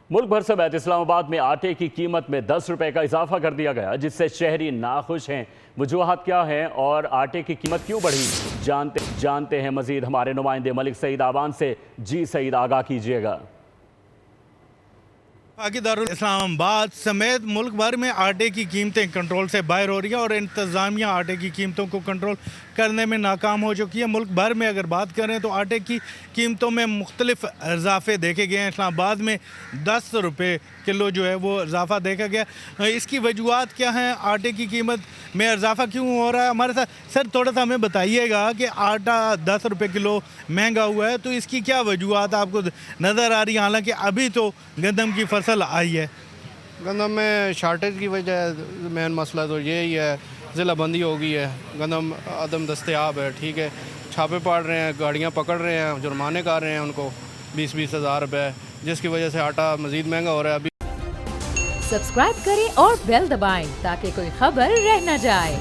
मुल्क भर समेत इस्लामाबाद में आटे की कीमत में 10 रुपए का इजाफा कर दिया गया, जिससे शहरी नाखुश हैं। वजूहात क्या हैं और आटे की कीमत क्यों बढ़ी, जानते हैं मजीद हमारे नुमाइंदे मलिक सईद आवान से। जी सईद, आगाह कीजिएगा। दारुल इस्लामाबाद समेत मुल्क भर में आटे की कीमतें कंट्रोल से बाहर हो रही हैं और इंतज़ामिया आटे की कीमतों को कंट्रोल करने में नाकाम हो चुकी है। मुल्क भर में अगर बात करें तो आटे की कीमतों में मुख्तलिफ इजाफे देखे गए हैं। इस्लामाबाद में 10 रुपये किलो जो है वो इजाफा देखा गया। इसकी वजूहत क्या हैं, आटे की कीमत में इजाफा क्यों हो रहा है, हमारे साथ सर थोड़ा सा हमें बताइएगा कि आटा 10 रुपये किलो महंगा हुआ है तो इसकी क्या वजूहत आपको नज़र आ रही है? हालांकि अभी तो गंदम की फसल आई है। गंदम में शार्टेज की वजह मेन मसला तो यही है, ज़िला बंदी हो गई है, गंदम अदम दस्तयाब है। ठीक है, छापे पड़ रहे हैं, गाड़ियाँ पकड़ रहे हैं, जुर्माने कर रहे हैं उनको 20-20 हज़ार रुपये, जिसकी वजह से आटा मज़ीद महंगा हो रहा है। अभी सब्सक्राइब करें और बेल दबाएं ताकि कोई खबर रह न जाए।